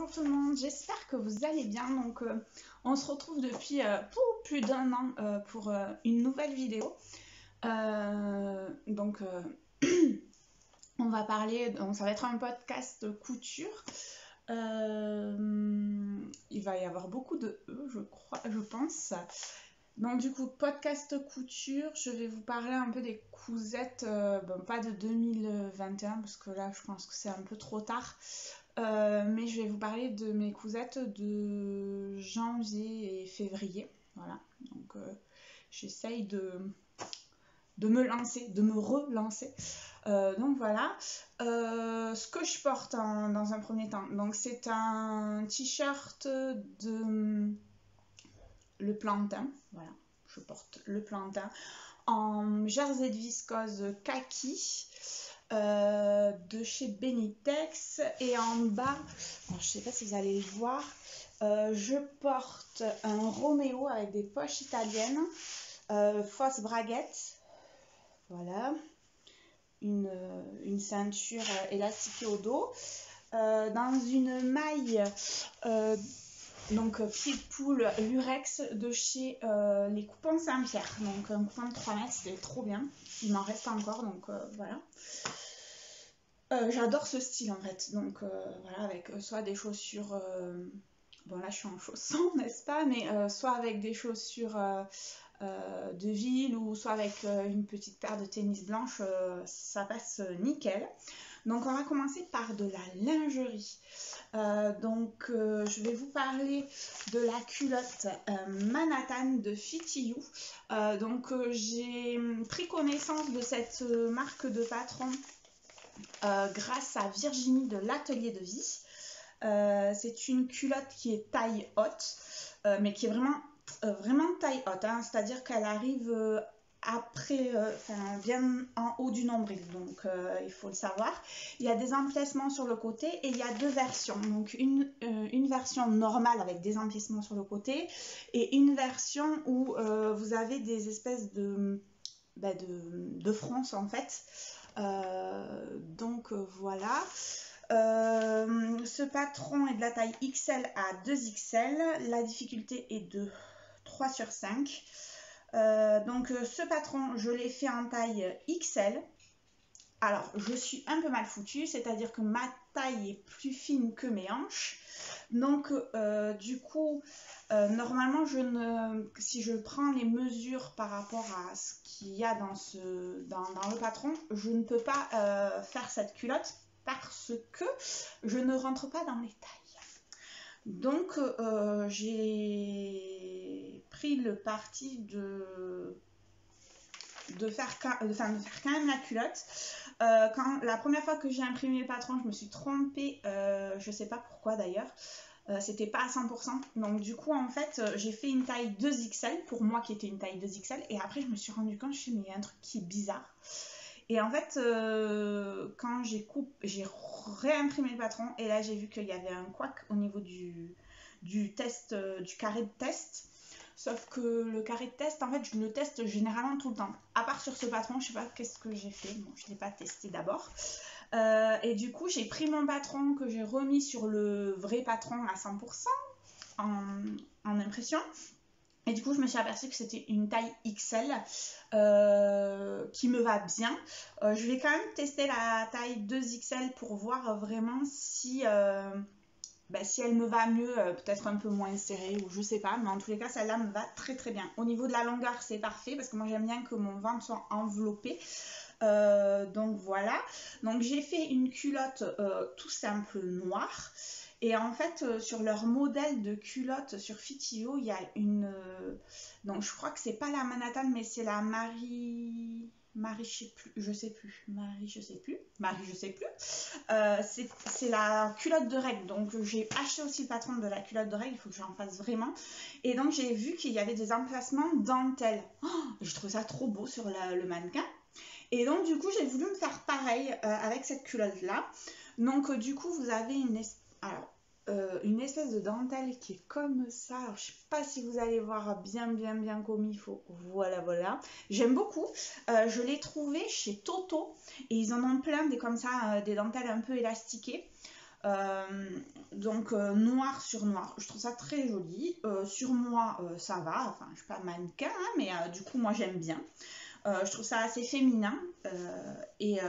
tout le monde, j'espère que vous allez bien. Donc on se retrouve depuis plus d'un an pour une nouvelle vidéo. On va parler, donc ça va être un podcast couture. Il va y avoir beaucoup de je pense. Donc du coup, podcast couture, je vais vous parler un peu des cousettes, pas de 2021 parce que là je pense que c'est un peu trop tard, mais je vais vous parler de mes cousettes de janvier et février, voilà. Donc j'essaye de me lancer, de me relancer. Donc voilà, ce que je porte dans un premier temps, donc c'est un t-shirt de le plantain, voilà, je porte le plantain en jersey de viscose kaki de chez Benitex, et en bas, alors, je sais pas si vous allez le voir, je porte un Romeo avec des poches italiennes, fausse braguette, voilà, une ceinture élastiquée au dos, dans une maille donc pied de poule lurex de chez les coupons Saint-Pierre, donc un coupon de 3 mètres, c'était trop bien, il m'en reste encore, donc voilà. J'adore ce style en fait, donc voilà, avec soit des chaussures, bon là je suis en chaussons n'est-ce pas, mais soit avec des chaussures de ville, ou soit avec une petite paire de tennis blanche, ça passe nickel. Donc on va commencer par de la lingerie. Je vais vous parler de la culotte Manhattan de Fit You. J'ai pris connaissance de cette marque de patron grâce à Virginie de l'Atelier de Vie. C'est une culotte qui est taille haute, mais qui est vraiment taille haute, hein, c'est-à-dire qu'elle arrive bien en haut du nombril, donc il faut le savoir. Il y a des emplacements sur le côté et il y a deux versions, donc une version normale avec des emplacements sur le côté, et une version où vous avez des espèces de fronces en fait. Voilà. Ce patron est de la taille XL à 2XL, la difficulté est de 3/5. Ce patron, je l'ai fait en taille XL. Alors, je suis un peu mal foutue, c'est-à-dire que ma taille est plus fine que mes hanches. Donc, normalement, si je prends les mesures par rapport à ce qu'il y a dans le patron, je ne peux pas faire cette culotte parce que je ne rentre pas dans les tailles. Donc, j'ai pris le parti de faire quand même la culotte. La première fois que j'ai imprimé le patron, je me suis trompée, je sais pas pourquoi d'ailleurs, c'était pas à 100%, donc du coup en fait j'ai fait une taille 2XL pour moi qui était une taille 2XL, et après je me suis rendu compte, je me suis dit mais il y a un truc qui est bizarre, et en fait quand j'ai réimprimé le patron, et là j'ai vu qu'il y avait un couac au niveau du test, du carré de test. Sauf que le carré de test, en fait, je le teste généralement tout le temps. À part sur ce patron, je sais pas qu'est-ce que j'ai fait. Bon, je l'ai pas testé d'abord. Et du coup, j'ai pris mon patron que j'ai remis sur le vrai patron à 100% en impression. Et du coup, je me suis aperçue que c'était une taille XL qui me va bien. Je vais quand même tester la taille 2XL pour voir vraiment si elle me va mieux, peut-être un peu moins serrée, ou je sais pas, mais en tous les cas celle-là me va très très bien. Au niveau de la longueur, c'est parfait parce que moi j'aime bien que mon ventre soit enveloppé. Donc voilà, donc j'ai fait une culotte tout simple noire, et en fait sur leur modèle de culotte sur Fit You, il y a une donc je crois que c'est pas la Manhattan, mais c'est la Marie je sais plus. C'est la culotte de règle, donc j'ai acheté aussi le patron de la culotte de règle, il faut que j'en fasse vraiment. Et donc j'ai vu qu'il y avait des emplacements dentelle. Je trouve ça trop beau sur le mannequin. Et donc du coup j'ai voulu me faire pareil avec cette culotte là. Donc du coup vous avez une espèce de dentelle qui est comme ça. Alors, je sais pas si vous allez voir bien comme il faut. Voilà. J'aime beaucoup. Je l'ai trouvé chez Toto et ils en ont plein des comme ça, des dentelles un peu élastiquées. Donc noir sur noir, je trouve ça très joli. Sur moi ça va, enfin je suis pas mannequin hein, mais du coup moi j'aime bien. Je trouve ça assez féminin et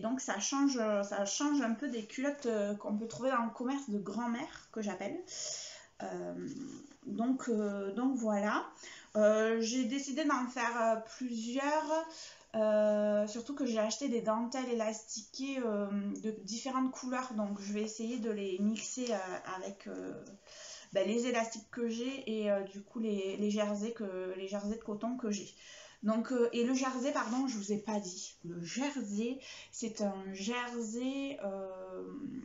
donc ça change un peu des culottes qu'on peut trouver dans le commerce de grand-mère que j'appelle. Donc voilà. J'ai décidé d'en faire plusieurs. Surtout que j'ai acheté des dentelles élastiquées de différentes couleurs, donc je vais essayer de les mixer avec les élastiques que j'ai et du coup les jerseys de coton que j'ai. Donc, et le jersey, pardon, je vous ai pas dit. Le jersey, c'est un jersey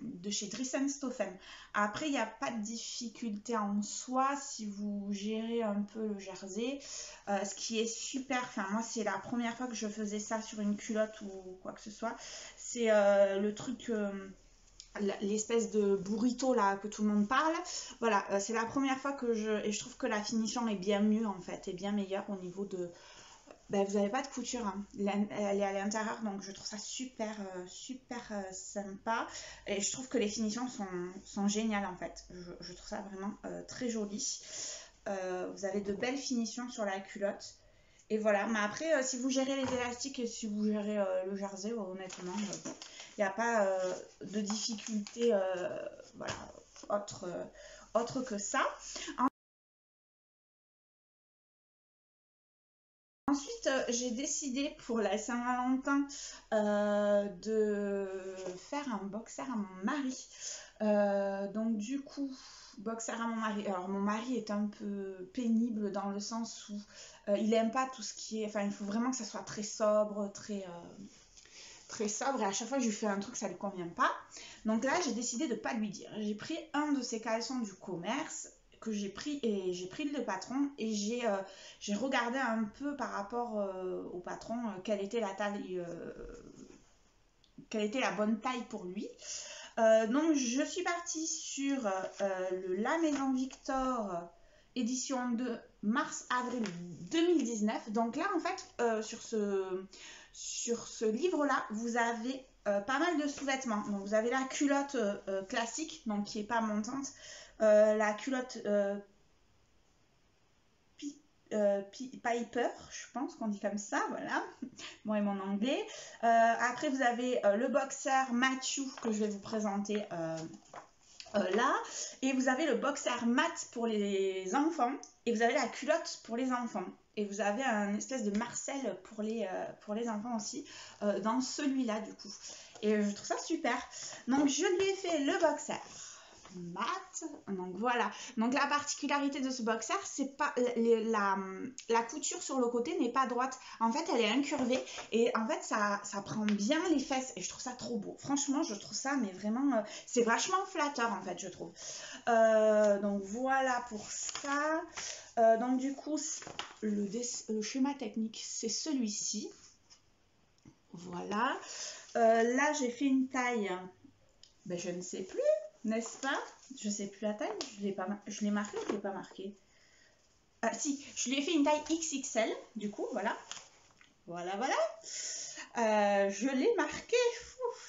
de chez Dries-en-Stoffen. Après, il n'y a pas de difficulté en soi si vous gérez un peu le jersey. Ce qui est super, enfin moi c'est la première fois que je faisais ça sur une culotte ou quoi que ce soit. C'est le truc... l'espèce de burrito là que tout le monde parle, voilà, c'est la première fois que et je trouve que la finition est bien mieux en fait, est bien meilleure au niveau de, vous n'avez pas de couture, hein. Elle est à l'intérieur, donc je trouve ça super, super sympa. Et je trouve que les finitions sont géniales en fait. Je trouve ça vraiment très joli. Vous avez de belles finitions sur la culotte. Et voilà, mais après, si vous gérez les élastiques et si vous gérez le jersey, honnêtement, il n'y a pas de difficulté voilà, autre que ça. Ensuite, j'ai décidé pour la Saint-Valentin de faire un boxer à mon mari. Donc du coup, boxer à mon mari. Alors mon mari est un peu pénible dans le sens où il aime pas tout ce qui est... Enfin, il faut vraiment que ça soit très sobre, très sobre. Et à chaque fois que je lui fais un truc, ça lui convient pas. Donc là, j'ai décidé de pas lui dire. J'ai pris un de ces caleçons du commerce que j'ai pris et j'ai pris le patron et j'ai regardé un peu par rapport au patron quelle était la taille, quelle était la bonne taille pour lui. Donc je suis partie sur le La Maison Victor édition de mars-avril 2019. Donc là en fait sur ce livre là vous avez pas mal de sous-vêtements. Donc vous avez la culotte classique, donc qui est pas montante, la culotte Piper, je pense qu'on dit comme ça, voilà. Bon, et mon anglais. Après, vous avez le boxer Matthew que je vais vous présenter là. Et vous avez le boxer mat pour les enfants. Et vous avez la culotte pour les enfants. Et vous avez un espèce de Marcel pour les enfants aussi dans celui-là, du coup. Et je trouve ça super. Donc, je lui ai fait le boxer mat. Donc voilà. Donc la particularité de ce boxer, c'est pas la couture sur le côté n'est pas droite. En fait, elle est incurvée et en fait ça prend bien les fesses et je trouve ça trop beau. Franchement, je trouve ça mais vraiment c'est vachement flatteur en fait, je trouve. Donc voilà pour ça. Donc du coup, le schéma technique, c'est celui-ci. Voilà. Là, j'ai fait une taille, je ne sais plus, n'est-ce pas? Je sais plus la taille, je l'ai marqué ou je l'ai pas marqué? Ah si, je lui ai fait une taille XXL, du coup, voilà. Voilà. Je l'ai marqué,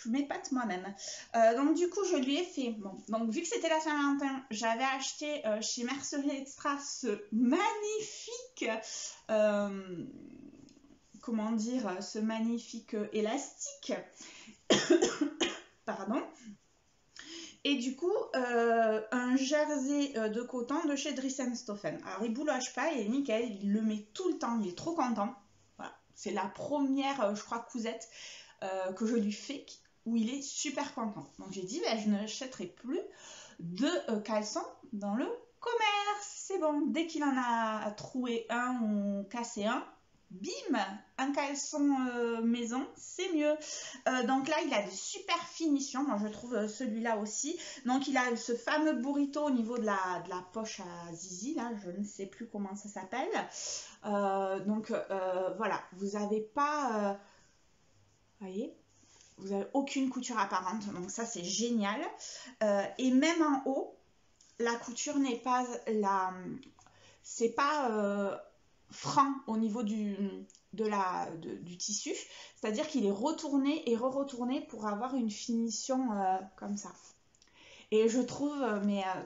je m'épate moi-même. Donc du coup, je lui ai fait, bon, donc vu que c'était la Saint-Valentin, j'avais acheté chez Mercerie Extra ce magnifique, comment dire, ce magnifique élastique. Pardon. Et du coup, un jersey de coton de chez Dries-en-Stoffen. Alors, il bouloche pas, il est nickel, il le met tout le temps, il est trop content. Voilà. C'est la première, je crois, cousette que je lui fais où il est super content. Donc, j'ai dit, je n'achèterai plus de caleçons dans le commerce. C'est bon, dès qu'il en a troué un ou cassé un, bim, un caleçon maison, c'est mieux. Donc là, il a de super finitions. Moi, je trouve celui-là aussi. Donc, il a ce fameux burrito au niveau de la poche à zizi. Là, je ne sais plus comment ça s'appelle. Donc, voilà. Vous n'avez pas... voyez, vous n'avez aucune couture apparente. Donc, ça, c'est génial. Et même en haut, la couture n'est pas... c'est pas... franc au niveau du tissu, c'est-à-dire qu'il est retourné et re-retourné pour avoir une finition comme ça. Et je trouve,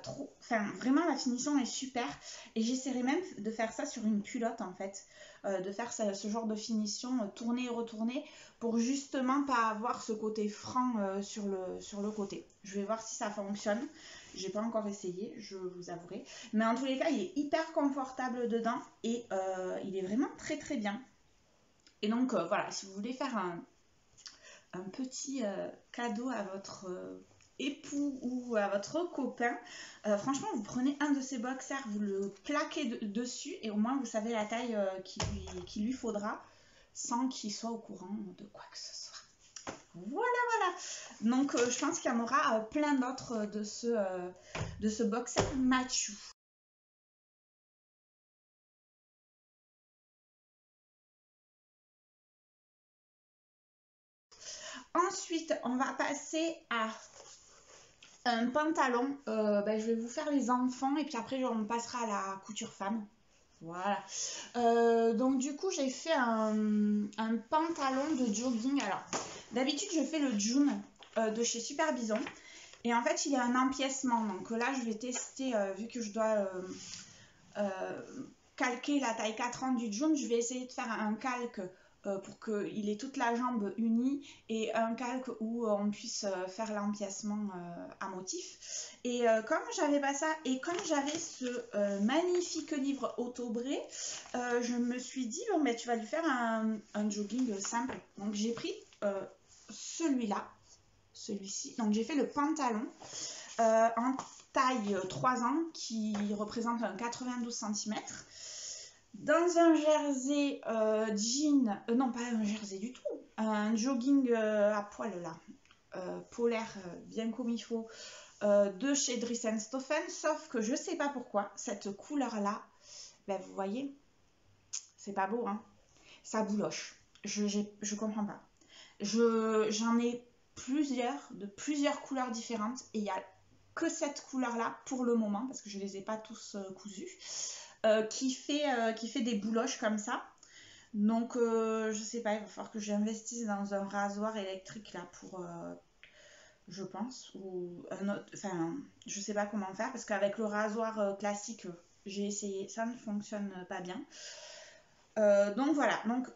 trop, enfin, vraiment la finition est super. Et j'essaierai même de faire ça sur une culotte en fait. De faire ce genre de finition, tourner et retourner, pour justement pas avoir ce côté franc sur le côté. Je vais voir si ça fonctionne. J'ai pas encore essayé, je vous avouerai. Mais en tous les cas, il est hyper confortable dedans et il est vraiment très très bien. Et donc voilà, si vous voulez faire un petit cadeau à votre époux ou à votre copain, franchement, vous prenez un de ces boxers, vous le plaquez dessus et au moins vous savez la taille qu'il lui faudra sans qu'il soit au courant de quoi que ce soit. Voilà. Donc je pense qu'il y en aura plein d'autres de ce boxer Machu. Ensuite, on va passer à un pantalon. Je vais vous faire les enfants et puis après on passera à la couture femme. Voilà. Donc du coup j'ai fait un pantalon de jogging. Alors d'habitude je fais le June de chez Super Bison. Et en fait il y a un empiècement. Donc là je vais tester, vu que je dois calquer la taille 40 du June, je vais essayer de faire un calque pour qu'il ait toute la jambe unie et un calque où on puisse faire l'empiècement à motif. Et comme j'avais pas ça et comme j'avais ce magnifique livre Auto-Bré, je me suis dit bon tu vas lui faire un jogging simple. Donc j'ai pris celui-ci. Donc j'ai fait le pantalon en taille 3 ans qui représente un 92 cm. Dans un jersey jean, non pas un jersey du tout, un jogging à poil là, polaire bien comme il faut, de chez Dries & Stoffen, sauf que je sais pas pourquoi, cette couleur là, vous voyez, c'est pas beau hein, ça bouloche, je comprends pas. J'en ai de plusieurs couleurs différentes et il y a que cette couleur là pour le moment parce que je les ai pas tous cousus. Qui fait des bouloches comme ça. Donc, je sais pas, il va falloir que j'investisse dans un rasoir électrique là pour, je pense, ou un autre, enfin, je sais pas comment faire parce qu'avec le rasoir classique, j'ai essayé, ça ne fonctionne pas bien. Donc voilà, donc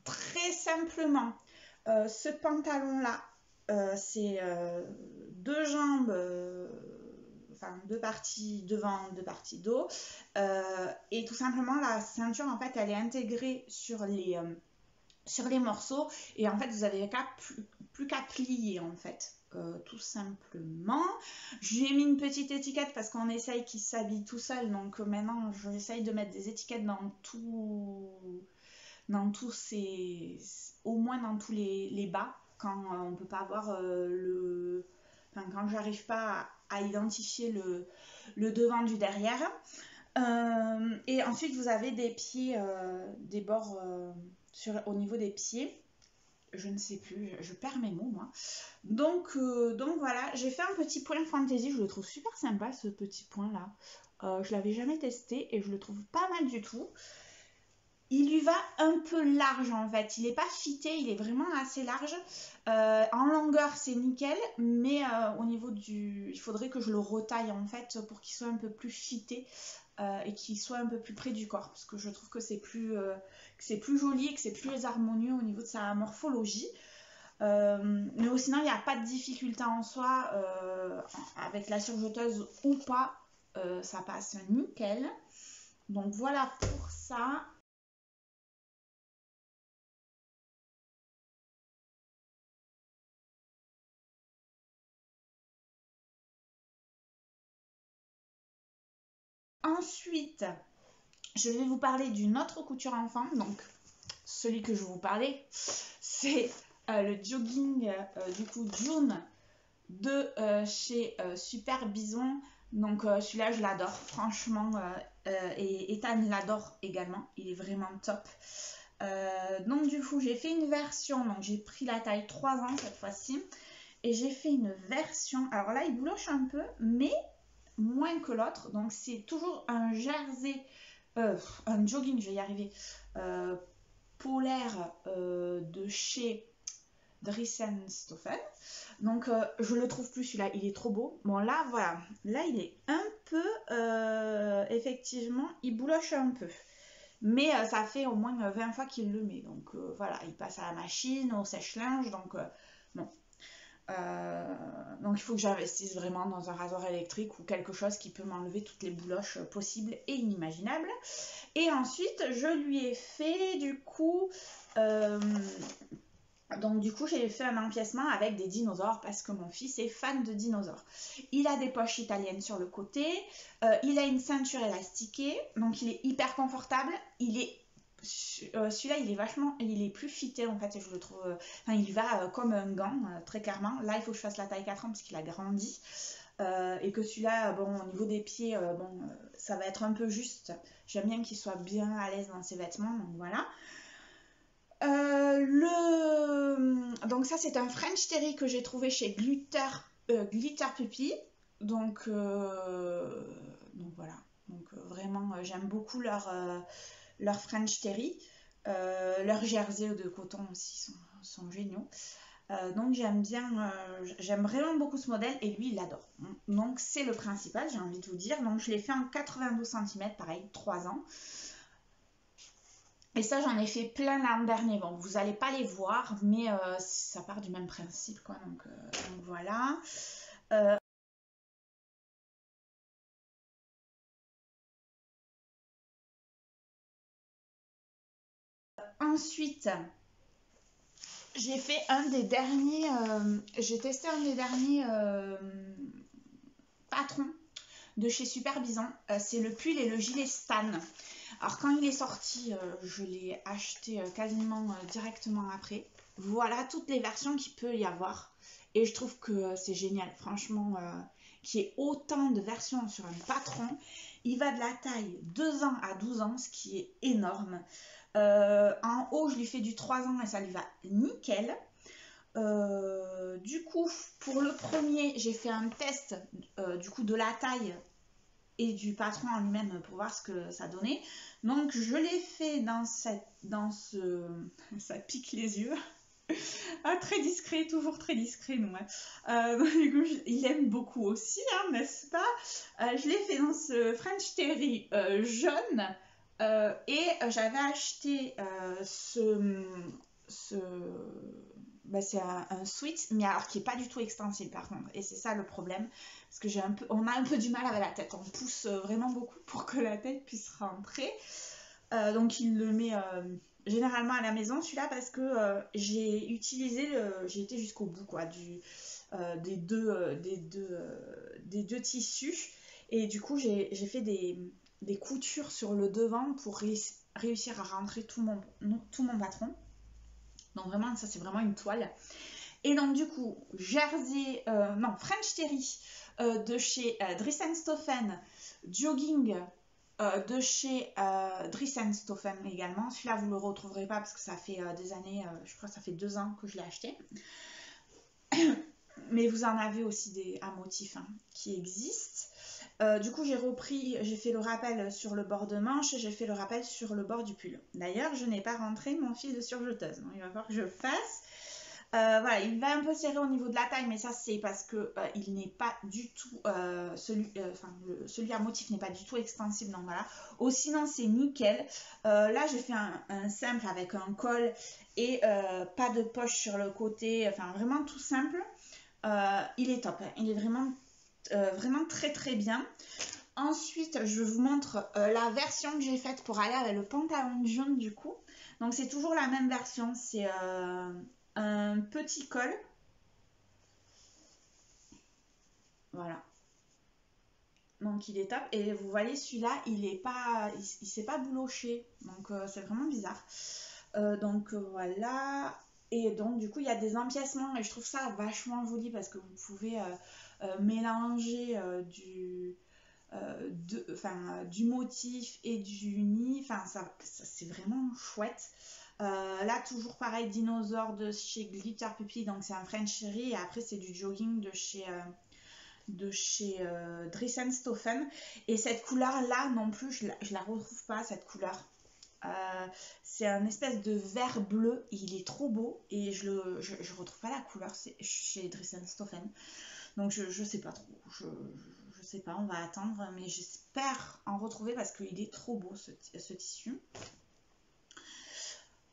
très simplement, ce pantalon là, c'est deux jambes. Enfin, deux parties devant, deux parties dos. Et tout simplement, la ceinture, en fait, elle est intégrée sur les morceaux. Et en fait, vous n'avez plus qu'à plier, en fait. Tout simplement. Je lui ai mis une petite étiquette parce qu'on essaye qu'il s'habille tout seul. Donc maintenant, j'essaye de mettre des étiquettes dans tous ces... au moins dans tous les bas. Quand on ne peut pas avoir Enfin, quand j'arrive pas à identifier le devant du derrière. Et ensuite, vous avez des pieds, des bords au niveau des pieds. Je ne sais plus, je perds mes mots, moi. Donc voilà, j'ai fait un petit point fantaisie. Je le trouve super sympa, ce petit point-là. Je l'avais jamais testé et je le trouve pas mal du tout. Il lui va un peu large en fait, il n'est pas fité, il est vraiment assez large. En longueur c'est nickel, mais au niveau il faudrait que je le retaille en fait pour qu'il soit un peu plus fité et qu'il soit un peu plus près du corps, parce que je trouve que c'est plus joli, que c'est plus harmonieux au niveau de sa morphologie. Mais sinon il n'y a pas de difficulté en soi, avec la surjeteuse ou pas, ça passe nickel. Donc voilà pour ça. Ensuite, je vais vous parler d'une autre couture enfant. Donc, celui que je vous parlais, c'est le jogging du coup June de chez Super Bison. Donc, celui-là, je l'adore. Franchement, et Ethan l'adore également. Il est vraiment top. Donc, du coup, j'ai fait une version. Donc, j'ai pris la taille 3 ans cette fois-ci. Et j'ai fait une version. Alors là, il bouloche un peu, mais moins que l'autre. Donc c'est toujours un jersey, un jogging, je vais y arriver, polaire de chez Dressenstoffen. Donc je le trouve plus celui-là, il est trop beau. Bon là voilà, là il est un peu, effectivement, il bouloche un peu. Mais ça fait au moins 20 fois qu'il le met. Donc voilà, il passe à la machine, au sèche-linge. Donc bon. Donc il faut que j'investisse vraiment dans un rasoir électrique ou quelque chose qui peut m'enlever toutes les bouloches possibles et inimaginables. Et ensuite, je lui ai fait du coup... donc du coup, j'ai fait un empiècement avec des dinosaures parce que mon fils est fan de dinosaures. Il a des poches italiennes sur le côté, il a une ceinture élastiquée, donc il est hyper confortable. Il est celui-là, il est plus fité en fait, je le trouve. Enfin, il va comme un gant, très clairement. Là, il faut que je fasse la taille 4 ans parce qu'il a grandi. Et que celui-là, bon, au niveau des pieds, ça va être un peu juste. J'aime bien qu'il soit bien à l'aise dans ses vêtements, donc voilà. Donc ça, c'est un French Terry que j'ai trouvé chez Glitter Puppy. Donc voilà. Donc vraiment, j'aime beaucoup leur French Terry. Leurs jersey de coton aussi sont géniaux. Donc j'aime vraiment beaucoup ce modèle et lui il l'adore. Donc c'est le principal, j'ai envie de vous dire. Donc je l'ai fait en 92 cm, pareil, 3 ans. Et ça j'en ai fait plein l'an dernier. Bon, vous n'allez pas les voir, mais ça part du même principe, quoi. Donc voilà. Ensuite, j'ai fait un des derniers, j'ai testé un des derniers patrons de chez Super Bison. C'est le pull et le gilet Stan. Alors quand il est sorti, je l'ai acheté quasiment directement après. Voilà toutes les versions qu'il peut y avoir. Et je trouve que c'est génial, franchement, qu'il y ait autant de versions sur un patron. Il va de la taille 2 ans à 12 ans, ce qui est énorme. En haut, je lui fais du 3 ans et ça lui va nickel. Du coup, pour le premier, j'ai fait un test du coup de la taille et du patron en lui-même pour voir ce que ça donnait. Donc je l'ai fait dans ce... ça pique les yeux. Ah, très discret, toujours très discret, non, du coup, il aime beaucoup aussi, hein, n'est-ce pas? Je l'ai fait dans ce French Terry jaune. Et j'avais acheté c'est un sweat, mais alors qui est pas du tout extensible par contre. Et c'est ça le problème, parce que on a un peu du mal avec la tête. On pousse vraiment beaucoup pour que la tête puisse rentrer. Donc il le met généralement à la maison celui-là parce que j'ai été jusqu'au bout quoi des deux tissus. Et du coup j'ai fait des coutures sur le devant pour réussir à rentrer tout mon patron. Donc vraiment, ça c'est vraiment une toile. Et donc du coup, French Terry de chez Dressenstoffen, jogging de chez Dressenstoffen également. Celui-là, vous ne le retrouverez pas parce que ça fait des années, je crois que ça fait 2 ans que je l'ai acheté. Mais vous en avez aussi des à motifs qui existent. Du coup, j'ai fait le rappel sur le bord de manche et j'ai fait le rappel sur le bord du pull. D'ailleurs, je n'ai pas rentré mon fil de surjeteuse. Donc, il va falloir que je le fasse. Voilà, il va un peu serrer au niveau de la taille, mais ça c'est parce que il n'est pas du tout celui à motif n'est pas du tout extensible, donc voilà. Sinon c'est nickel. Là j'ai fait un simple avec un col et pas de poche sur le côté, enfin vraiment tout simple. Il est top, il est vraiment très très bien. Ensuite, je vous montre la version que j'ai faite pour aller avec le pantalon jaune du coup. Donc c'est toujours la même version, c'est un petit col. Voilà. Donc il est top. Et vous voyez celui-là, il s'est pas bouloché. Donc c'est vraiment bizarre. Donc voilà. Et donc du coup il y a des empiècements et je trouve ça vachement joli parce que vous pouvez mélanger du motif et du nid. Enfin ça c'est vraiment chouette. Là toujours pareil, dinosaure de chez Glitter Puppy, donc c'est un French Terry et après c'est du jogging de chez Dressenstoffen. Et cette couleur là non plus je la retrouve pas, cette couleur. C'est un espèce de vert bleu, il est trop beau et je retrouve pas la couleur, c'est chez Dries & Stoffen. Donc je sais pas trop, je sais pas, on va attendre, mais j'espère en retrouver parce qu'il est trop beau ce tissu.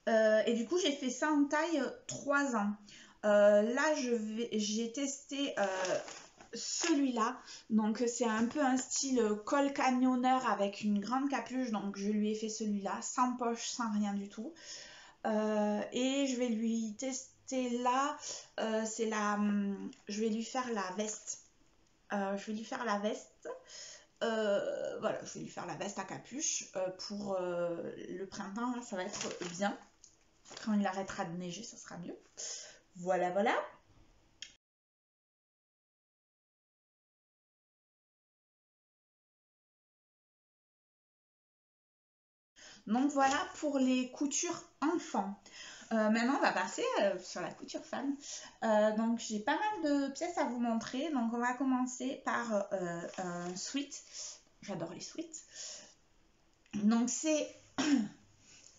Et du coup j'ai fait ça en taille 3 ans. Là j'ai testé celui-là, donc c'est un peu un style col camionneur avec une grande capuche, donc je lui ai fait celui-là, sans poche, sans rien du tout. Et je vais lui tester là, je vais lui faire la veste. Je vais lui faire la veste. Voilà, je vais lui faire la veste à capuche pour le printemps, là, ça va être bien. Quand il arrêtera de neiger, ça sera mieux. Voilà, voilà. Donc voilà pour les coutures enfants. Maintenant, on va passer sur la couture femme. Donc j'ai pas mal de pièces à vous montrer. Donc on va commencer par un sweat. J'adore les sweats. Donc c'est...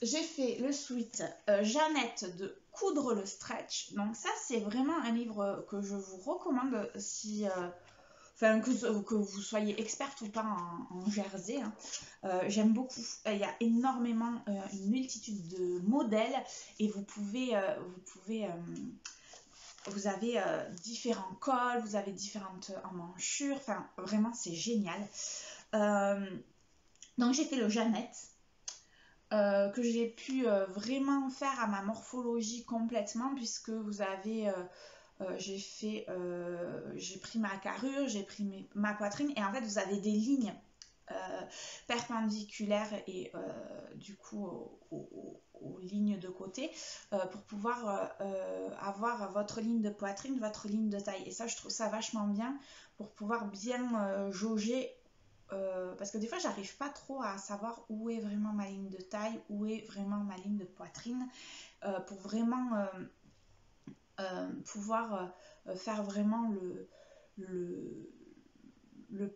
J'ai fait le sweat Jeannette de Coudre le Stretch. Donc ça, c'est vraiment un livre que je vous recommande si... Enfin, que vous soyez experte ou pas en jersey, hein. J'aime beaucoup. Il y a énormément, une multitude de modèles et vous avez différents cols, vous avez différentes emmanchures. Enfin, vraiment, c'est génial. Donc, j'ai fait le Jeannette. Que j'ai pu vraiment faire à ma morphologie complètement puisque vous avez j'ai pris ma carrure, j'ai pris ma poitrine et en fait vous avez des lignes perpendiculaires et du coup aux lignes de côté pour pouvoir avoir votre ligne de poitrine, votre ligne de taille. Et ça, je trouve ça vachement bien pour pouvoir bien jauger. Parce que des fois, j'arrive pas trop à savoir où est vraiment ma ligne de taille, où est vraiment ma ligne de poitrine, pour vraiment pouvoir faire vraiment le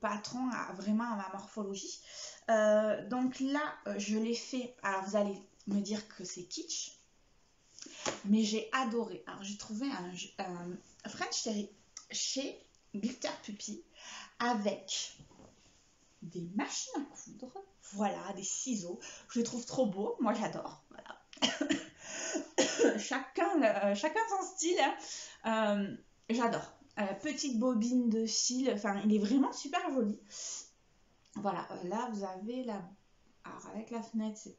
patron vraiment à ma morphologie. Donc là, je l'ai fait. Alors, vous allez me dire que c'est kitsch, mais j'ai adoré. Alors, j'ai trouvé un French Terry chez Glitter Puppy avec des machines à coudre, voilà, des ciseaux. Je les trouve trop beaux, moi j'adore, voilà. chacun son style, hein. J'adore. Petite bobine de fil, enfin il est vraiment super joli. Voilà, là vous avez la... Alors avec la fenêtre c'est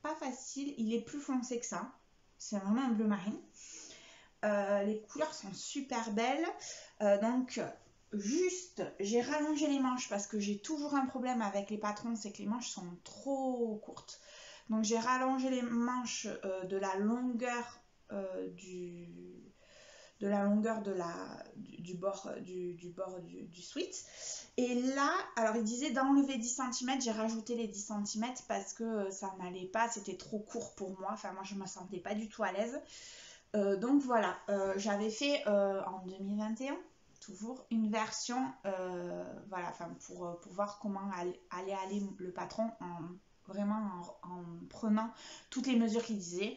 pas facile, il est plus foncé que ça. C'est vraiment un bleu marine. Les couleurs sont super belles. Donc juste, j'ai rallongé les manches parce que j'ai toujours un problème avec les patrons, c'est que les manches sont trop courtes. Donc j'ai rallongé les manches de la longueur du bord du sweat. Et là, alors il disait d'enlever 10 cm, j'ai rajouté les 10 cm parce que ça n'allait pas, c'était trop court pour moi. Enfin, moi je ne me sentais pas du tout à l'aise. Donc voilà, j'avais fait en 2021 toujours une version voilà, enfin pour voir comment aller le patron en prenant toutes les mesures qu'il disait.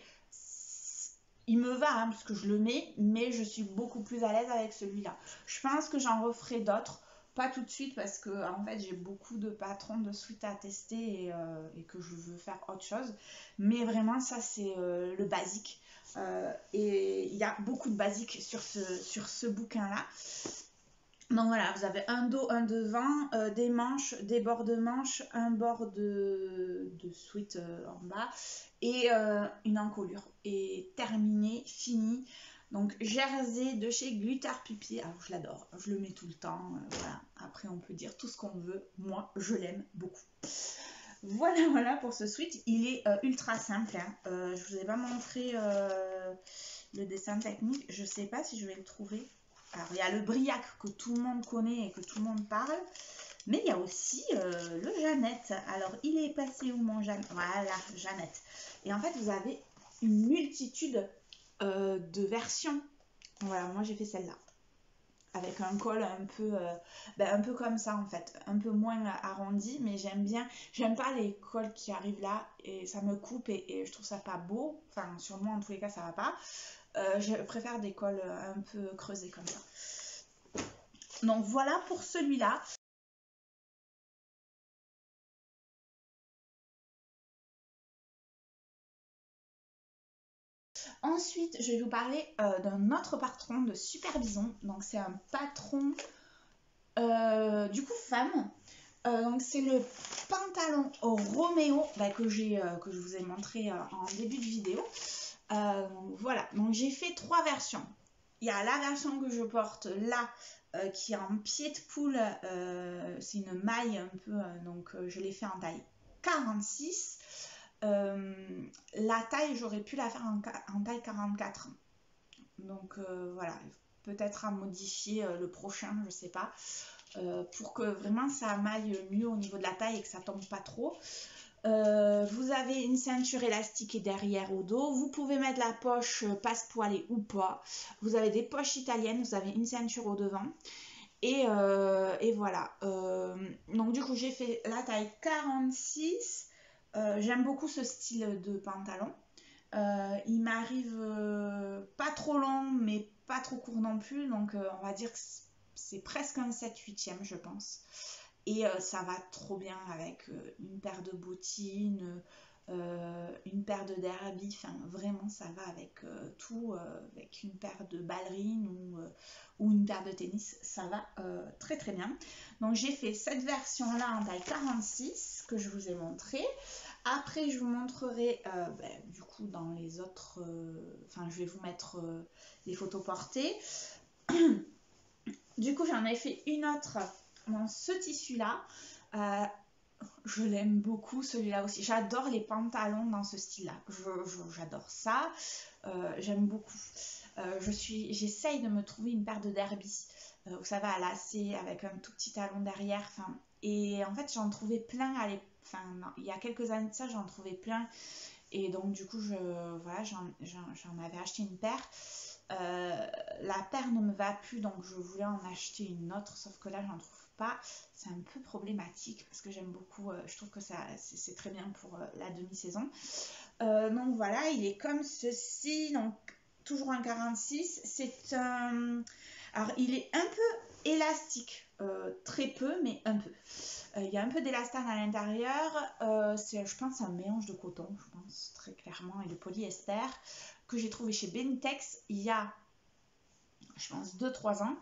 Il me va hein, parce que je le mets, mais je suis beaucoup plus à l'aise avec celui-là. Je pense que j'en referai d'autres, pas tout de suite parce que en fait j'ai beaucoup de patrons de suite à tester et que je veux faire autre chose. Mais vraiment ça c'est le basique. Et il y a beaucoup de basiques sur ce bouquin-là. Donc voilà, vous avez un dos, un devant, des manches, des bords de manches, un bord de sweat en bas et une encolure. Et terminé, fini. Donc jersey de chez Glitter Puppy. Alors je l'adore, je le mets tout le temps. Voilà. Après on peut dire tout ce qu'on veut. Moi je l'aime beaucoup. Voilà pour ce sweat. Il est ultra simple. Hein. Je vous ai pas montré le dessin technique. Je sais pas si je vais le trouver. Alors, il y a le Briac que tout le monde connaît et que tout le monde parle. Mais il y a aussi le Jeannette. Alors, il est passé où mon Jeannette? Voilà, Jeannette. Et en fait, vous avez une multitude de versions. Voilà, moi j'ai fait celle-là. avec un col un peu comme ça en fait, un peu moins arrondi, mais j'aime pas les cols qui arrivent là et ça me coupe et je trouve ça pas beau, enfin sur moi en tous les cas ça va pas. Je préfère des cols un peu creusés comme ça. Donc voilà pour celui-là. Ensuite, je vais vous parler d'un autre patron de Super Bison. Donc c'est un patron du coup femme. Donc c'est le pantalon Roméo que je vous ai montré en début de vidéo. Voilà, donc j'ai fait 3 versions. Il y a la version que je porte là, qui est en pied de poule, c'est une maille un peu, je l'ai fait en taille 46. La taille, j'aurais pu la faire en taille 44. Donc voilà, peut-être à modifier le prochain, je sais pas, pour que vraiment ça maille mieux au niveau de la taille et que ça tombe pas trop. Vous avez une ceinture élastique et derrière au dos. Vous pouvez mettre la poche passe-poilée ou pas. Vous avez des poches italiennes, vous avez une ceinture au devant. Et voilà. Donc du coup, j'ai fait la taille 46. J'aime beaucoup ce style de pantalon. Il m'arrive pas trop long, mais pas trop court non plus. Donc on va dire que c'est presque un 7/8e, je pense. Et ça va trop bien avec une paire de bottines, une paire de derby, enfin vraiment ça va avec tout, avec une paire de ballerines ou une paire de tennis, ça va très très bien. Donc j'ai fait cette version là en taille 46 que je vous ai montré. Après je vous montrerai du coup dans les autres, je vais vous mettre les photos portées. Du coup j'en ai fait une autre dans ce tissu là. Je l'aime beaucoup celui-là aussi. J'adore les pantalons dans ce style-là. J'adore ça. J'aime beaucoup. J'essaye de me trouver une paire de derby. Vous savez, à lacets avec un tout petit talon derrière. Et en fait, j'en trouvais plein il y a quelques années de ça, j'en trouvais plein. Et donc, du coup, j'en avais acheté une paire. La paire ne me va plus, donc je voulais en acheter une autre, sauf que là, j'en trouve pas. C'est un peu problématique parce que j'aime beaucoup, je trouve que c'est très bien pour la demi-saison. Donc voilà, il est comme ceci, donc toujours un 46. Alors il est un peu élastique, très peu, mais un peu. Il y a un peu d'élastane à l'intérieur. Je pense un mélange de coton, je pense très clairement, et de polyester que j'ai trouvé chez Benitex il y a, je pense, 2-3 ans.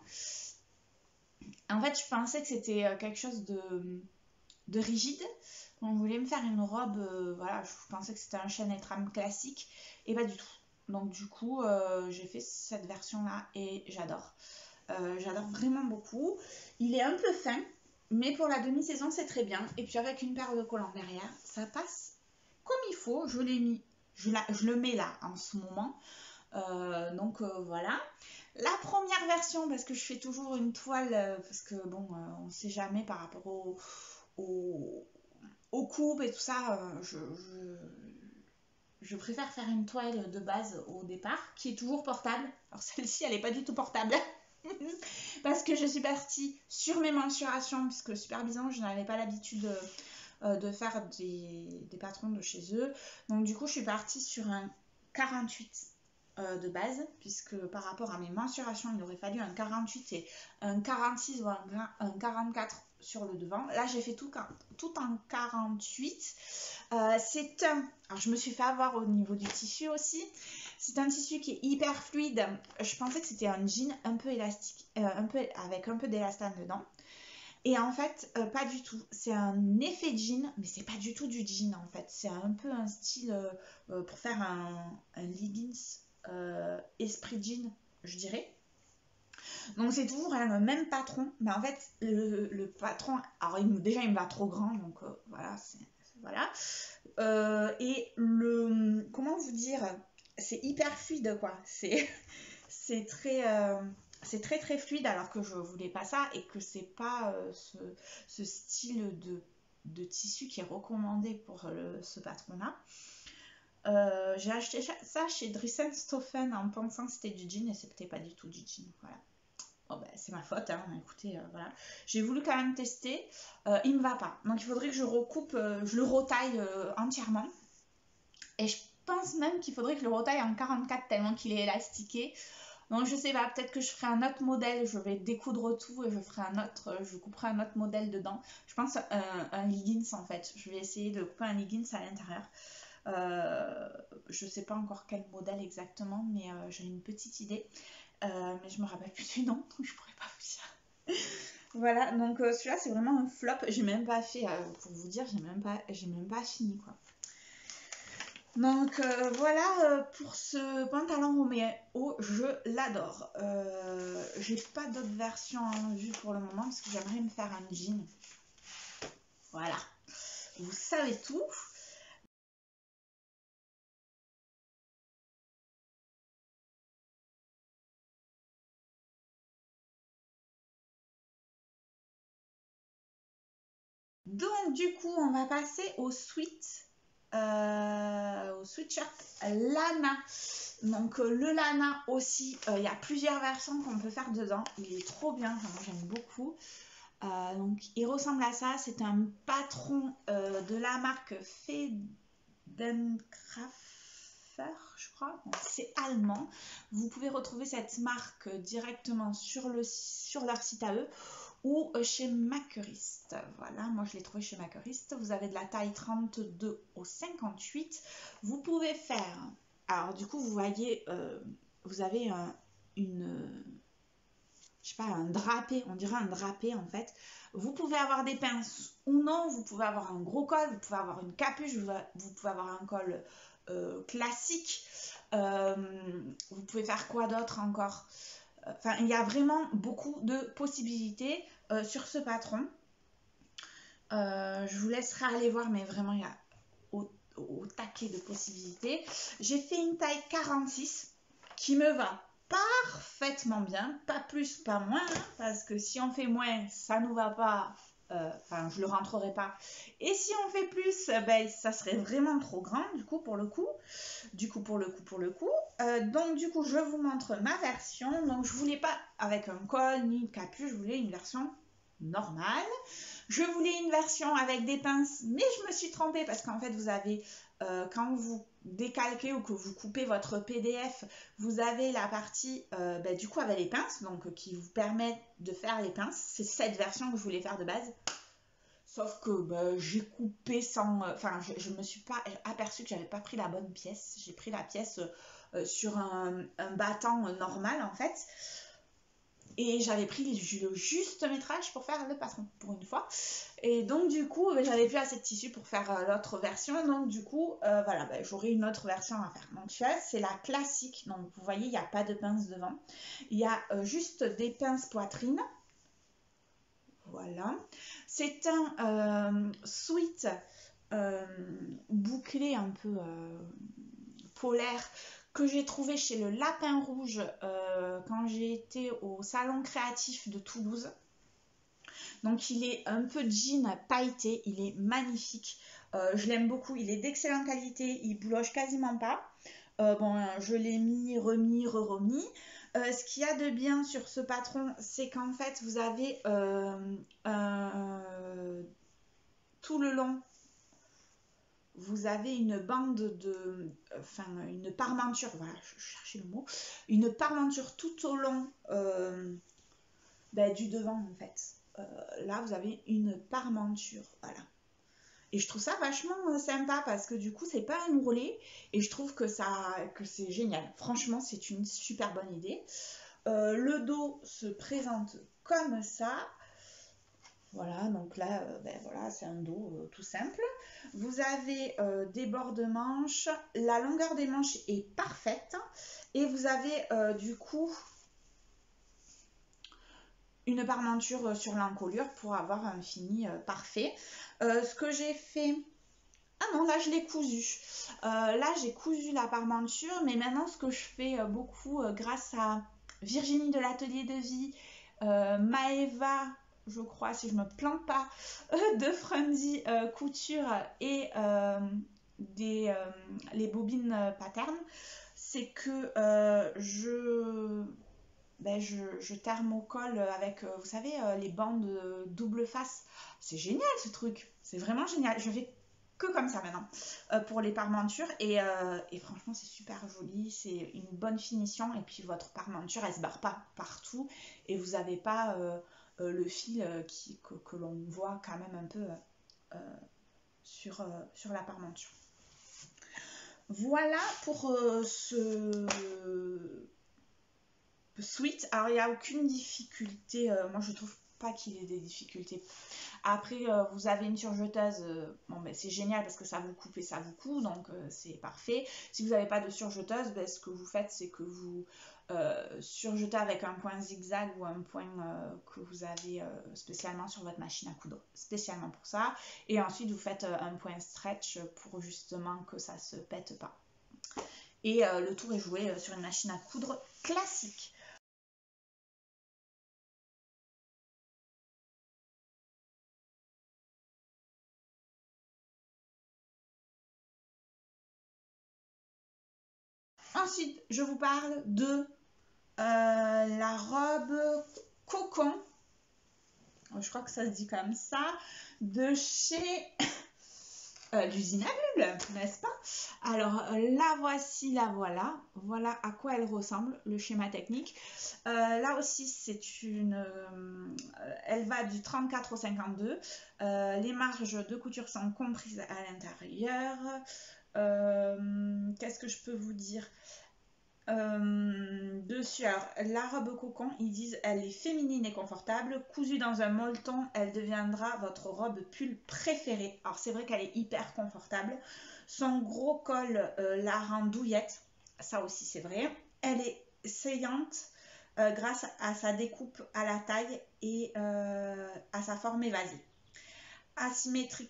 En fait, je pensais que c'était quelque chose de rigide. Donc, je voulais me faire une robe, je pensais que c'était un chaîne et trame classique, et pas du tout. Donc, du coup, j'ai fait cette version-là et j'adore. J'adore vraiment beaucoup. Il est un peu fin, mais pour la demi-saison, c'est très bien. Et puis, avec une paire de collants derrière, ça passe comme il faut. Je l'ai mis, je le mets là en ce moment. Voilà. La première version, parce que je fais toujours une toile, parce que bon, on ne sait jamais par rapport aux coupes et tout ça, je préfère faire une toile de base au départ, qui est toujours portable. Alors celle-ci, elle n'est pas du tout portable. Parce que je suis partie sur mes mensurations, puisque Super Bison, je n'avais pas l'habitude de faire des patrons de chez eux. Donc du coup, je suis partie sur un 48 de base, puisque par rapport à mes mensurations, il aurait fallu un 48 et un 46 ou un 44 sur le devant. Là, j'ai fait tout en 48. Alors je me suis fait avoir au niveau du tissu aussi. C'est un tissu qui est hyper fluide. Je pensais que c'était un jean un peu élastique, avec un peu d'élastane dedans. Et en fait, pas du tout. C'est un effet jean, mais c'est pas du tout du jean en fait. C'est un peu un style pour faire un leggings esprit jean, je dirais. Donc c'est toujours le même patron. Mais en fait, le patron, alors déjà il me va trop grand, donc voilà. Et comment vous dire, c'est hyper fluide quoi. C'est très très fluide, alors que je voulais pas ça et que c'est pas ce style de tissu qui est recommandé pour ce patron là. J'ai acheté ça chez Driessen Stoffen en pensant que c'était du jean et c'était pas du tout du jean. Voilà. Bon, ben, c'est ma faute, hein. Écoutez, voilà. J'ai voulu quand même tester. Il me va pas. Donc il faudrait que je recoupe, je le retaille entièrement. Et je pense même qu'il faudrait que je le retaille en 44 tellement qu'il est élastiqué. Donc je sais pas, peut-être que je ferai un autre modèle, je vais découdre tout et je ferai je couperai un autre modèle dedans. Je pense un leggings en fait. Je vais essayer de couper un leggings à l'intérieur. Je sais pas encore quel modèle exactement, mais j'ai une petite idée. Mais je me rappelle plus du nom, donc je pourrais pas vous dire. Voilà, donc celui-là c'est vraiment un flop. J'ai même pas fait, pour vous dire, j'ai même pas fini quoi. Donc voilà pour ce pantalon Roméo, je l'adore. J'ai pas d'autres versions en vue pour le moment parce que j'aimerais me faire un jean. Voilà, vous savez tout. Donc du coup on va passer au sweatshirt Lana. Donc le Lana aussi, il y a plusieurs versions qu'on peut faire dedans. Il est trop bien, enfin, moi j'aime beaucoup. Donc il ressemble à ça, c'est un patron de la marque Fedencraft, je crois, c'est allemand. Vous pouvez retrouver cette marque directement sur leur site à eux ou chez Makerist. Voilà, moi je l'ai trouvé chez Makerist. Vous avez de la taille 32 au 58. Vous pouvez faire, alors du coup vous voyez, vous avez je sais pas, un drapé, on dirait un drapé en fait. Vous pouvez avoir des pinces ou non, vous pouvez avoir un gros col, vous pouvez avoir une capuche, vous pouvez avoir un col classique. Vous pouvez faire quoi d'autre encore? Enfin, il y a vraiment beaucoup de possibilités sur ce patron. Je vous laisserai aller voir, mais vraiment, il y a au taquet de possibilités. J'ai fait une taille 46 qui me va parfaitement bien, pas plus, pas moins, hein, parce que si on fait moins, ça nous va pas, enfin je le rentrerai pas. Et si on fait plus, ben, ça serait vraiment trop grand, du coup pour le coup. Donc du coup je vous montre ma version. Donc je voulais pas avec un col ni une capuche, je voulais une version normale. Je voulais une version avec des pinces, mais je me suis trompée parce qu'en fait vous avez, quand vous décalquez ou que vous coupez votre PDF, vous avez la partie du coup avec les pinces, donc qui vous permet de faire les pinces. C'est cette version que je voulais faire de base. Sauf que j'ai coupé sans... Enfin, je me suis pas aperçue que j'avais pas pris la bonne pièce. J'ai pris la pièce sur un battant normal en fait. Et j'avais pris le juste métrage pour faire le patron pour une fois. Et donc du coup, j'avais plus assez de tissu pour faire l'autre version. Donc du coup, voilà, j'aurai une autre version à faire. Donc celui-là, c'est la classique. Donc vous voyez, il n'y a pas de pince devant. Il y a juste des pinces poitrine. Voilà. C'est un sweat bouclé un peu polaire que j'ai trouvé chez le Lapin Rouge quand j'ai été au salon créatif de Toulouse. Donc il est un peu jean pailleté, il est magnifique. Je l'aime beaucoup, il est d'excellente qualité, il bouloche quasiment pas. Je l'ai mis, remis, re-remis. Ce qu'il y a de bien sur ce patron, c'est qu'en fait, vous avez tout le long, vous avez une bande une parmenture, voilà, je cherchais le mot, une parmenture tout au long du devant en fait. Là, vous avez une parmenture, voilà. Et je trouve ça vachement sympa parce que du coup, c'est pas un ourlet et je trouve que c'est génial. Franchement, c'est une super bonne idée. Le dos se présente comme ça. Voilà, donc là, voilà, c'est un dos tout simple. Vous avez des bords de manches. La longueur des manches est parfaite. Et vous avez du coup une parmenture sur l'encolure pour avoir un fini parfait. Ce que j'ai fait... Ah non, là je l'ai cousu. Là j'ai cousu la parmenture, mais maintenant ce que je fais beaucoup grâce à Virginie de l'Atelier de Vie, Maëva, je crois, si je me plante pas, de Frunzy Couture et les bobines patternes, c'est que je thermocolle avec, vous savez, les bandes double face. C'est génial ce truc, c'est vraiment génial. Je fais que comme ça maintenant pour les parmentures et franchement c'est super joli, c'est une bonne finition et puis votre parmenture elle se barre pas partout et vous n'avez pas le fil que l'on voit quand même un peu sur la parmenture. Voilà pour ce sweat. Alors il n'y a aucune difficulté, moi je trouve pas qu'il y ait des difficultés. Après vous avez une surjeteuse, bon ben c'est génial parce que ça vous coupe et ça vous coud, donc c'est parfait. Si vous n'avez pas de surjeteuse, ben, ce que vous faites c'est que vous surjetez avec un point zigzag ou un point que vous avez spécialement sur votre machine à coudre, spécialement pour ça, et ensuite vous faites un point stretch pour justement que ça se pète pas. Et le tour est joué sur une machine à coudre classique. Ensuite, je vous parle de la robe cocon, je crois que ça se dit comme ça, de chez l'usine à bulles, n'est-ce pas? Alors la voici, la voilà. Voilà à quoi elle ressemble, le schéma technique. Là aussi, c'est une... elle va du 34 au 52. Les marges de couture sont comprises à l'intérieur. Qu'est-ce que je peux vous dire dessus? Alors, la robe cocon, ils disent elle est féminine et confortable, cousue dans un molleton, elle deviendra votre robe pull préférée. Alors c'est vrai qu'elle est hyper confortable, son gros col la rend douillette, ça aussi c'est vrai. Elle est saillante grâce à sa découpe à la taille et à sa forme évasée. L'asymétrie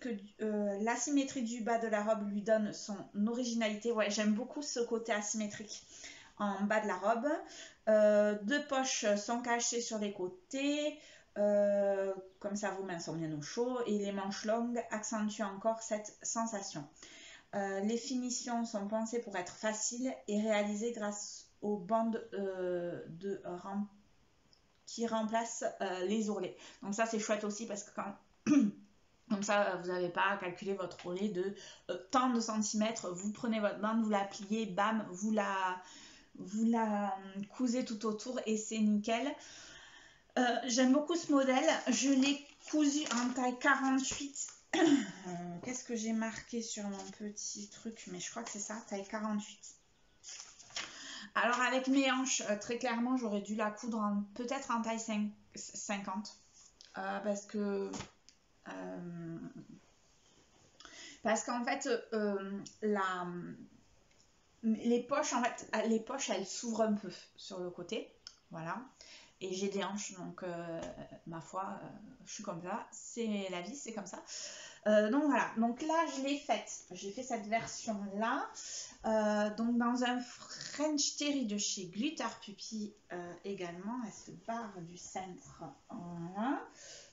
du bas de la robe lui donne son originalité. Ouais, j'aime beaucoup ce côté asymétrique en bas de la robe. Deux poches sont cachées sur les côtés, comme ça vos mains sont bien au chaud, et les manches longues accentuent encore cette sensation. Les finitions sont pensées pour être faciles et réalisées grâce aux bandes qui remplacent les ourlets. Donc ça c'est chouette aussi parce que quand comme ça, vous n'avez pas à calculer votre ourlet de tant de centimètres. Vous prenez votre bande, vous la pliez, bam, vous la cousez tout autour et c'est nickel. J'aime beaucoup ce modèle. Je l'ai cousu en taille 48. Qu'est-ce que j'ai marqué sur mon petit truc? Mais je crois que c'est ça, taille 48. Alors avec mes hanches, très clairement, j'aurais dû la coudre peut-être en taille 50. Parce qu'en fait les poches elles s'ouvrent un peu sur le côté, voilà, et j'ai des hanches donc ma foi je suis comme ça, c'est la vie, c'est comme ça. Donc voilà, donc là j'ai fait cette version là donc dans un French Terry de chez Glitter Puppy également, elle se barre du centre, voilà.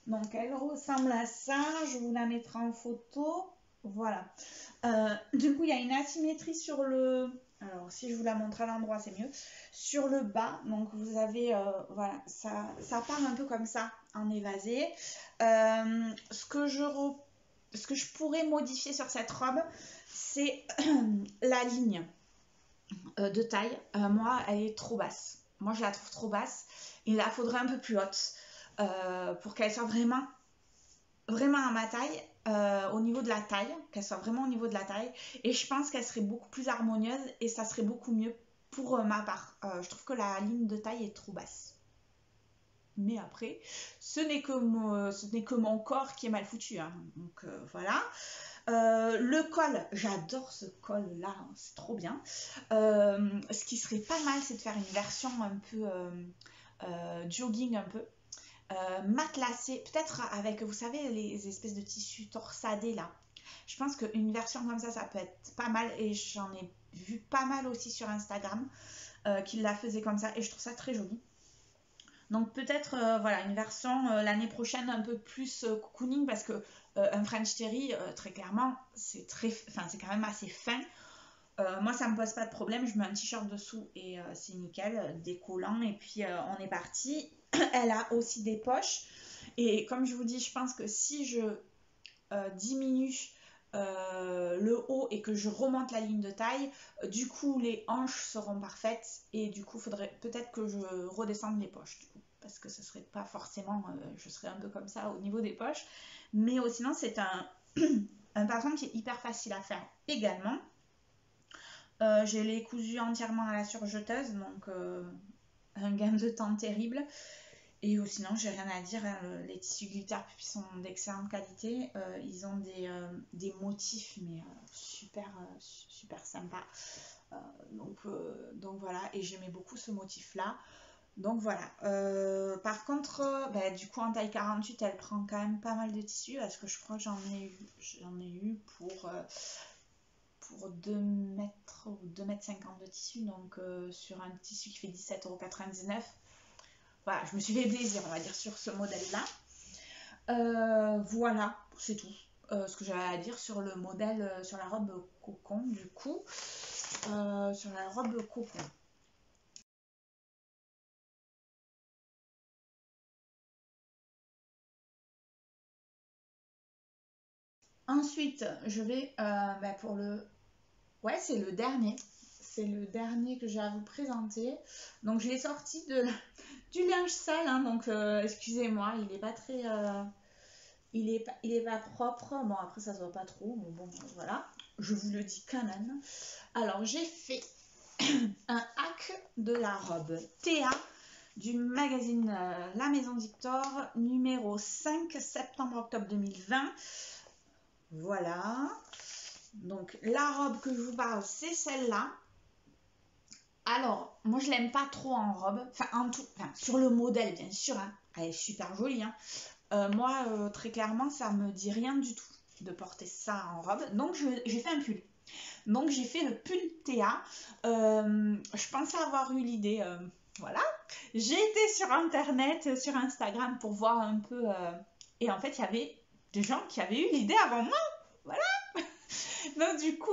Donc elle ressemble à ça, je vous la mettrai en photo, voilà. Du coup il y a une asymétrie sur le, alors si je vous la montre à l'endroit c'est mieux, sur le bas, donc vous avez, voilà, ça part un peu comme ça en évasé. Ce que je pourrais modifier sur cette robe, c'est la ligne de taille. Moi elle est trop basse, moi je la trouve trop basse, il la faudrait un peu plus haute. Pour qu'elle soit vraiment à ma taille, au niveau de la taille, qu'elle soit vraiment au niveau de la taille, et je pense qu'elle serait beaucoup plus harmonieuse et ça serait beaucoup mieux pour ma part. Je trouve que la ligne de taille est trop basse. Mais après, ce n'est que mon corps qui est mal foutu, hein. Donc voilà. Le col, j'adore ce col là, hein, c'est trop bien. Ce qui serait pas mal, c'est de faire une version un peu jogging un peu. Matelassé, peut-être avec, vous savez, les espèces de tissus torsadés là. Je pense qu'une version comme ça peut être pas mal, et j'en ai vu pas mal aussi sur Instagram qui la faisaient comme ça, et je trouve ça très joli. Donc peut-être voilà, une version l'année prochaine un peu plus cocooning, parce que un French Terry, très clairement, c'est quand même assez fin. Moi, ça me pose pas de problème. Je mets un t-shirt dessous et c'est nickel, décollant. Et puis, on est parti. Elle a aussi des poches. Et comme je vous dis, je pense que si je diminue le haut et que je remonte la ligne de taille, du coup, les hanches seront parfaites. Et du coup, il faudrait peut-être que je redescende les poches. Du coup, parce que ce serait pas forcément... je serais un peu comme ça au niveau des poches. Mais sinon, c'est un patron qui est hyper facile à faire également. Je l'ai cousu entièrement à la surjeteuse, donc un gain de temps terrible. Et sinon, j'ai rien à dire, hein, les tissus glitter pupi sont d'excellente qualité. Ils ont des motifs, mais super, super sympa. Donc voilà, et j'aimais beaucoup ce motif-là. Donc voilà. Par contre, du coup, en taille 48, elle prend quand même pas mal de tissu, parce que je crois que j'en ai eu pour 2 mètres ou 2 mètres 50 de tissu, donc sur un tissu qui fait 17,99 €. Voilà, je me suis fait plaisir, on va dire, sur ce modèle-là. Voilà, c'est tout. Ce que j'avais à dire sur le modèle, sur la robe cocon, du coup. Sur la robe cocon. Ensuite, je vais pour le... Ouais, c'est le dernier. C'est le dernier que j'ai à vous présenter. Donc, je l'ai sorti du linge sale, hein, donc excusez-moi, il n'est pas très... il est pas propre. Bon, après, ça se voit pas trop, mais bon, voilà. Je vous le dis quand même. Alors, j'ai fait un hack de la robe Théa du magazine La Maison Victor, numéro 5, septembre-octobre 2020. Voilà. Donc, la robe que je vous parle, c'est celle-là. Alors, moi, je l'aime pas trop en robe. Enfin, sur le modèle, bien sûr. Hein. Elle est super jolie. Hein. Moi, très clairement, ça me dit rien du tout de porter ça en robe. Donc, j'ai fait un pull. Donc, j'ai fait le pull Théa. Je pensais avoir eu l'idée. Voilà. J'ai été sur Internet, sur Instagram pour voir un peu. Et en fait, il y avait des gens qui avaient eu l'idée avant moi. Voilà. Donc du coup,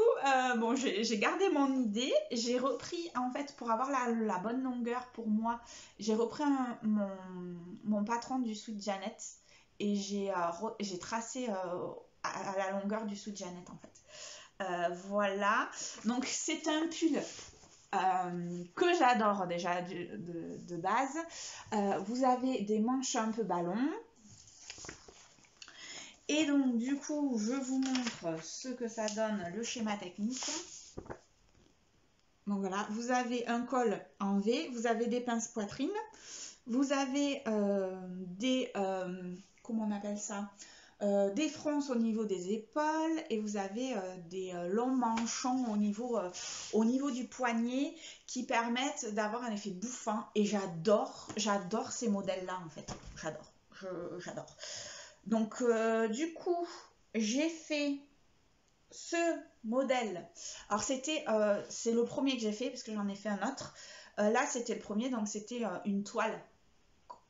bon, j'ai gardé mon idée. J'ai repris, en fait, pour avoir la bonne longueur pour moi, j'ai repris mon patron du Sweet Janet et j'ai tracé à la longueur du Sweet Janet, en fait. Voilà. Donc c'est un pull que j'adore déjà de base. Vous avez des manches un peu ballon. Et donc du coup, je vous montre ce que ça donne, le schéma technique. Donc voilà, vous avez un col en V, vous avez des pinces poitrine, vous avez comment on appelle ça, des fronces au niveau des épaules et vous avez des longs manchons au niveau du poignet qui permettent d'avoir un effet bouffant. Et j'adore ces modèles-là en fait, j'adore. Donc du coup, j'ai fait ce modèle. Alors c'est le premier que j'ai fait parce que j'en ai fait un autre. Là c'était le premier, donc c'était une toile.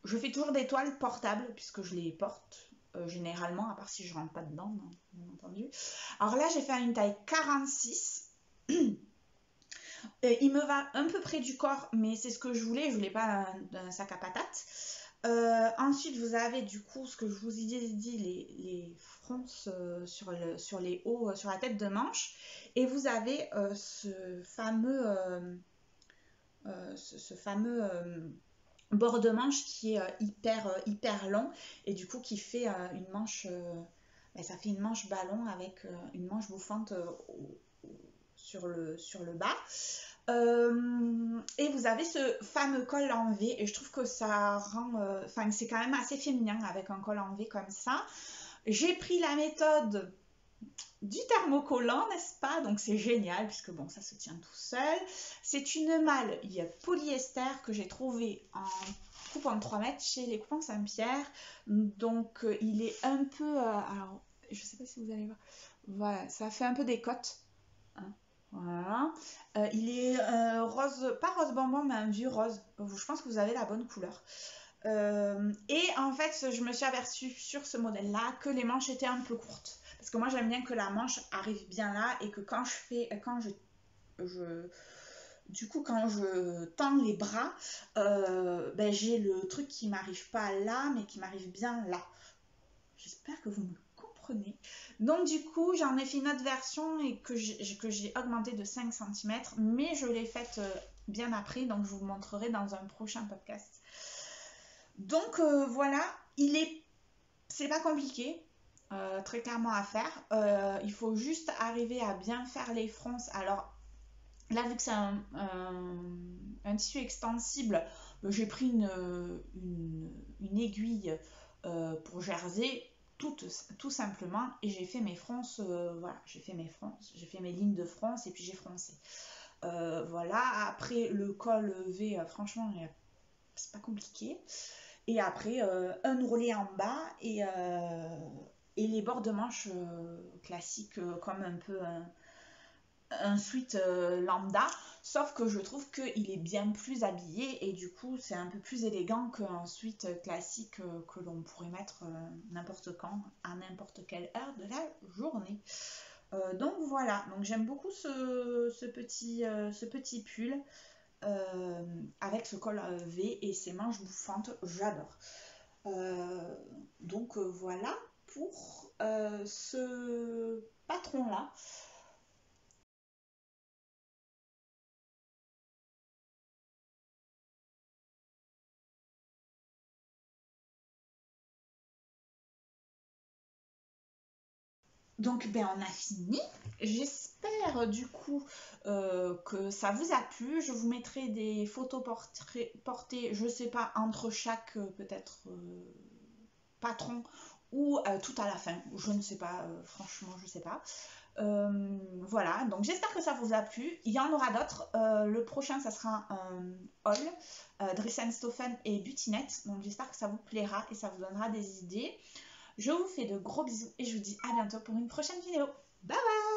Je fais toujours des toiles portables puisque je les porte généralement, à part si je rentre pas dedans, bien entendu. Alors là j'ai fait une taille 46. Il me va un peu près du corps, mais c'est ce que je voulais pas un sac à patates. Ensuite, vous avez du coup ce que je vous ai dit, les fronces sur les hauts, sur la tête de manche. Et vous avez ce fameux bord de manche qui est hyper long et du coup qui fait une manche, ça fait une manche ballon avec une manche bouffante sur le bas. Et vous avez ce fameux col en V et je trouve que ça rend, c'est quand même assez féminin avec un col en V comme ça. J'ai pris la méthode du thermocollant, n'est-ce pas? Donc c'est génial puisque bon, ça se tient tout seul. C'est une malle polyester que j'ai trouvé en coupe en 3 mètres chez les coupons Saint-Pierre. Donc il est un peu, alors je sais pas si vous allez voir, voilà, ça fait un peu des côtes. Hein. Voilà. Il est rose, pas rose bonbon, mais un vieux rose. Je pense que vous avez la bonne couleur. Et en fait, je me suis aperçue sur ce modèle-là que les manches étaient un peu courtes. Parce que moi, j'aime bien que la manche arrive bien là et que quand je du coup, quand je tends les bras, ben, j'ai le truc qui m'arrive pas là, mais qui m'arrive bien là. J'espère que vous me comprenez. Donc du coup, j'en ai fait une autre version et que j'ai augmenté de 5 cm, mais je l'ai faite bien après, donc je vous montrerai dans un prochain podcast. Donc voilà, c'est pas compliqué, très clairement à faire. Il faut juste arriver à bien faire les fronces. Alors là, vu que c'est un tissu extensible, j'ai pris une aiguille pour jersey, tout simplement, et j'ai fait mes fronces. Voilà, j'ai fait mes fronces, j'ai fait mes lignes de fronce et puis j'ai froncé. Voilà, après le col V, franchement, c'est pas compliqué. Et après, un ourlet en bas et les bords de manches classiques, comme un peu un sweat lambda, sauf que je trouve qu'il est bien plus habillé et du coup c'est un peu plus élégant qu'un sweat classique que l'on pourrait mettre n'importe quand, à n'importe quelle heure de la journée. Donc voilà, donc j'aime beaucoup ce petit pull avec ce col V et ses manches bouffantes, j'adore. Donc voilà pour ce patron là. Donc, ben, on a fini. J'espère du coup que ça vous a plu. Je vous mettrai des photos portées, je sais pas, entre chaque peut-être patron ou tout à la fin. Je ne sais pas, franchement, je sais pas. Voilà, donc j'espère que ça vous a plu. Il y en aura d'autres. Le prochain, ça sera un haul, Dressenstoffen et Butinette. Donc j'espère que ça vous plaira et ça vous donnera des idées. Je vous fais de gros bisous et je vous dis à bientôt pour une prochaine vidéo. Bye bye!